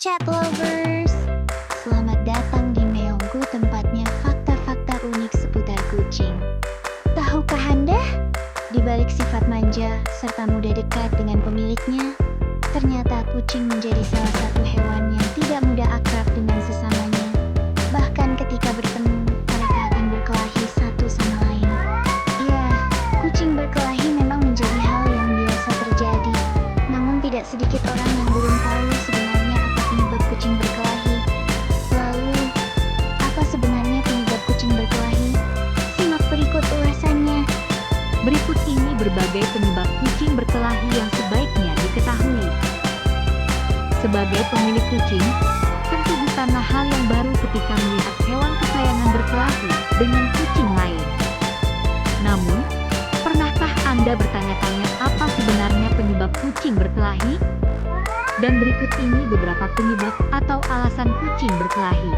Cat lovers! Selamat datang di Meongku, tempatnya fakta-fakta unik seputar kucing. Tahukah Anda? Di balik sifat manja serta mudah dekat dengan pemiliknya, ternyata kucing menjadi salah satu hewan yang tidak mudah akrab dengan sesamanya. Bahkan ketika bertemu, mereka akan berkelahi satu sama lain. Ya, kucing berkelahi memang menjadi hal yang biasa terjadi. Namun tidak sedikit orang yang belum tahu sebenarnya apa penyebab kucing berkelahi. Lalu, apa sebenarnya penyebab kucing berkelahi? Simak berikut ulasannya. Berikut ini berbagai penyebab kucing berkelahi yang sebaiknya diketahui. Sebagai pemilik kucing, tentu bukanlah hal yang baru ketika melihat hewan kesayangan berkelahi dengan kucing lain. Namun, pernahkah Anda bertanya-tanya apa sebenarnya penyebab kucing berkelahi? Dan berikut ini beberapa penyebab atau alasan kucing berkelahi.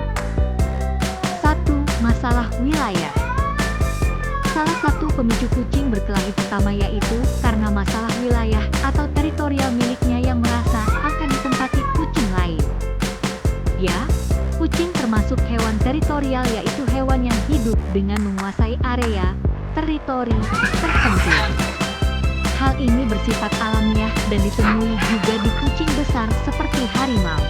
1. Masalah wilayah. Salah satu pemicu kucing berkelahi pertama yaitu karena masalah wilayah atau teritorial miliknya yang merasa akan ditempati kucing lain. Ya, kucing termasuk hewan teritorial, yaitu hewan yang hidup dengan menguasai area, teritori tertentu. Hal ini bersifat alamiah dan ditemui juga di kucing besar seperti harimau.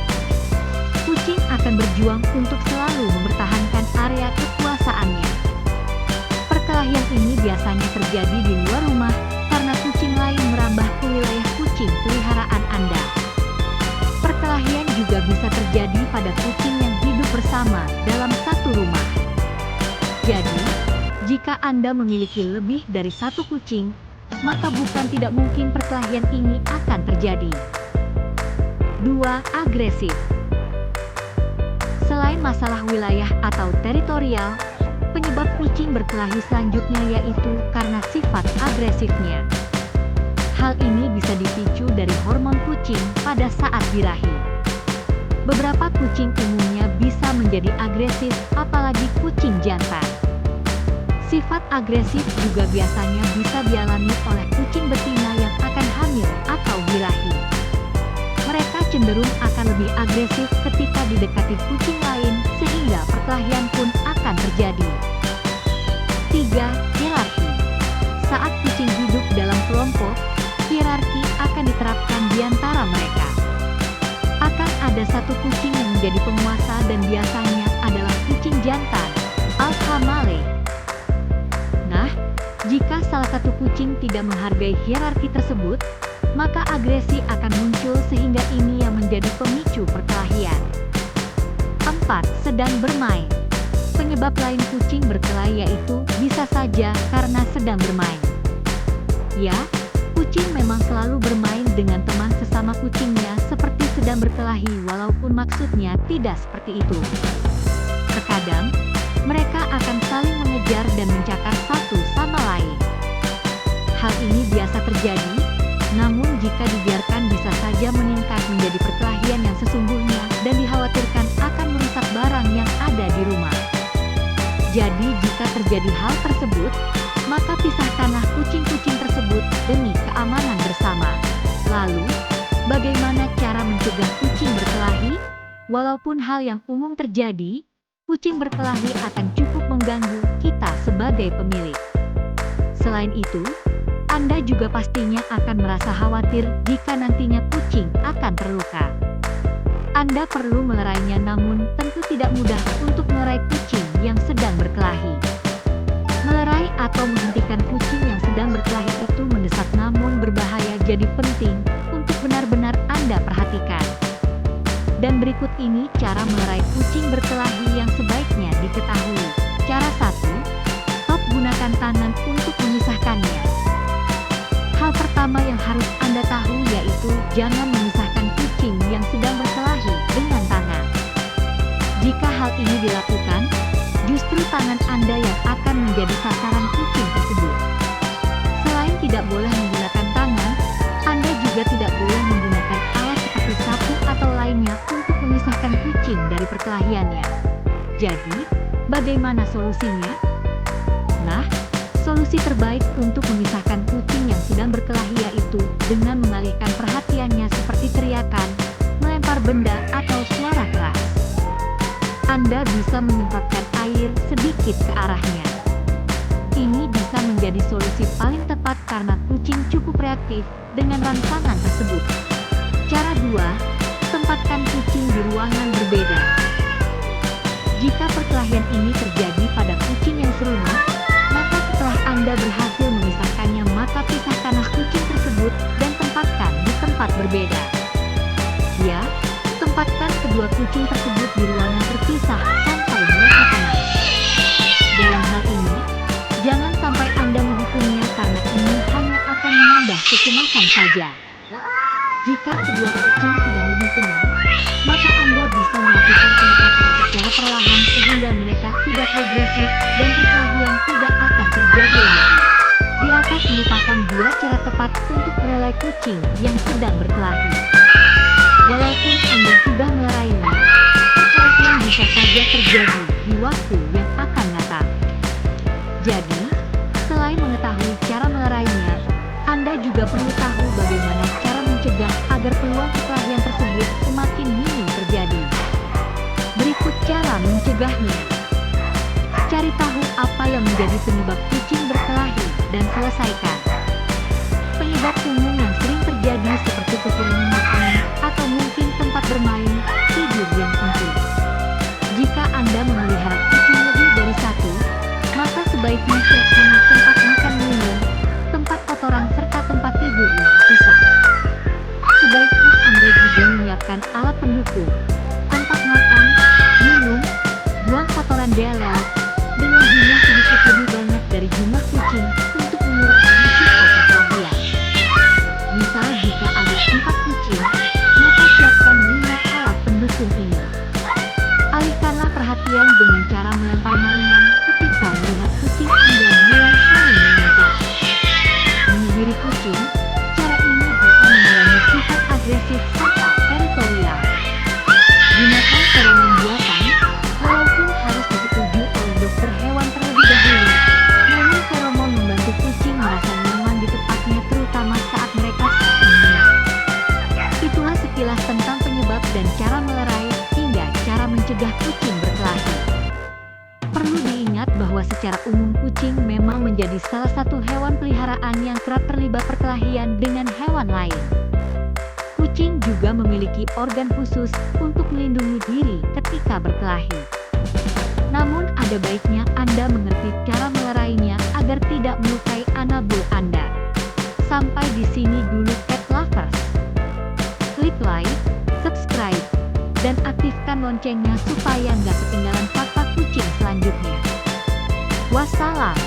Kucing akan berjuang untuk selalu mempertahankan area kekuasaannya. Perkelahian ini biasanya terjadi di luar rumah karena kucing lain merambah ke wilayah kucing peliharaan Anda. Perkelahian juga bisa terjadi pada kucing yang hidup bersama dalam satu rumah. Jadi, jika Anda memiliki lebih dari satu kucing, maka bukan tidak mungkin perkelahian ini akan terjadi. 2. Agresif. Selain masalah wilayah atau teritorial, penyebab kucing berkelahi selanjutnya yaitu karena sifat agresifnya. Hal ini bisa dipicu dari hormon kucing pada saat birahi. Beberapa kucing umumnya bisa menjadi agresif, apalagi kucing jantan. Sifat agresif juga biasanya bisa dialami oleh kucing betina yang akan hamil atau birahi. Mereka cenderung akan lebih agresif ketika didekati kucing lain, sehingga perkelahian pun akan terjadi. 3. Hierarki. Saat kucing hidup dalam kelompok, hierarki akan diterapkan di antara mereka. Akan ada satu kucing yang menjadi penguasa dan biasanya adalah kucing jantan, alpha male. Nah, jika salah satu kucing tidak menghargai hierarki tersebut, maka agresi akan muncul sehingga ini yang menjadi pemicu perkelahian. 4. Sedang bermain. Penyebab lain kucing berkelahi yaitu bisa saja karena sedang bermain. Ya, kucing memang selalu bermain dengan teman sesama kucingnya seperti sedang berkelahi walaupun maksudnya tidak seperti itu. Terkadang, mereka akan saling mengejar dan mencakar satu sama lain. Hal ini biasa terjadi, namun jika dibiarkan bisa saja meningkat menjadi perkelahian yang sesungguhnya dan dikhawatirkan akan merusak barang yang ada di rumah. Jadi jika terjadi hal tersebut, maka pisahkanlah kucing-kucing tersebut demi keamanan bersama. Lalu, bagaimana cara mencegah kucing berkelahi? Walaupun hal yang umum terjadi, kucing berkelahi akan cukup mengganggu kita sebagai pemilik. Selain itu, Anda juga pastinya akan merasa khawatir jika nantinya kucing akan terluka. Anda perlu melerainya, namun tentu tidak mudah untuk melerai kucing yang sedang berkelahi. Melerai atau menghentikan kucing yang sedang berkelahi itu mendesak namun berbahaya, jadi penting untuk benar-benar Anda perhatikan. Dan berikut ini cara melerai kucing berkelahi yang sebaiknya diketahui. Cara 1. Stop gunakan tangan untuk memisahkannya. Hal pertama yang harus Anda tahu yaitu jangan memisahkan kucing yang sedang berkelahi dengan tangan. Jika hal ini dilakukan, justru tangan Anda yang akan menjadi sasaran kucing tersebut. Selain tidak boleh menggunakan tangan, Anda juga tidak boleh menggunakan alat seperti sapu atau lainnya untuk memisahkan kucing dari perkelahiannya. Jadi, bagaimana solusinya? Nah, solusi terbaik untuk memisahkan kucing yang sedang berkelahi yaitu dengan mengalihkan perhatiannya seperti teriakan, melempar benda atau bisa menyemprotkan air sedikit ke arahnya. Ini bisa menjadi solusi paling tepat karena kucing cukup reaktif dengan rangsangan tersebut. Cara 2. Tempatkan kucing di ruangan berbeda. Jika perkelahian ini terjadi pada kucing yang serumah, maka setelah Anda berhasil memisahkannya, maka pisahkanlah kucing tersebut dan tempatkan di tempat berbeda. Ya, tempatkan kedua kucing tersebut di ruangan terpisah sampai mereka tenang. Dalam hal ini, jangan sampai Anda menghukumnya karena ini hanya akan menambah kecemasan saja. Jika kedua kucing sudah lebih tenang, maka Anda bisa melakukan pendekatan secara perlahan sehingga mereka tidak agresif dan perkelahian tidak akan terjadi lagi. Di atas merupakan 2 cara tepat untuk melelai kucing yang sedang berkelahi. Walaupun Anda sudah melerainya, perkelahian bisa saja terjadi di waktu yang akan datang. Jadi, selain mengetahui cara melerainya, Anda juga perlu tahu bagaimana cara mencegah agar peluang perkelahian tersebut semakin minim terjadi. Berikut cara mencegahnya. Cari tahu apa yang menjadi penyebab kucing berkelahi dan selesaikan. Penyebab umum yang sering terjadi seperti kekurangan makanan atau mungkin tempat bermain, tidur yang sempit. Jika Anda memelihara kucing lebih dari 1, maka sebaiknya siapkan tempat makan minum, tempat kotoran serta tempat tidur yang terpisah. Sebaiknya Anda juga menyiapkan alat pendukung, tempat makan, minum, buang kotoran dialog, dengan jumlah sedikit lebih banyak dari jumlah kucing untuk mengurangi risiko perkelahian. Misal jika ada 4 kucing, maka siapkan 5 alat pendukung ini. Alihkanlah perhatian dengan cara melempar mainan ketika melihat kucing Anda mulai saling mengejar. Menyihiri kucing, cara ini bisa mengurangi sifat agresif serta teritorial. Gunakan feromon buatan, walaupun harus disetujui oleh dokter hewan terlebih dahulu. Namun feromon membantu kucing merasa nyaman di tempatnya, terutama saat mereka saling menang. Itulah sekilas tentang penyebab dan cara melerai hingga cara mencegah kucing berkelahi. Perlu diingat bahwa secara umum kucing memang menjadi salah satu hewan peliharaan yang kerap terlibat perkelahian dengan hewan lain. Kucing juga memiliki organ khusus untuk melindungi diri ketika berkelahi. Namun ada baiknya Anda mengerti cara melerainya agar tidak melukai anabul Anda. Sampai di sini dulu Cat Lovers. Klik like, subscribe, dan aktifkan loncengnya supaya nggak ketinggalan fakta kucing selanjutnya. Wassalam.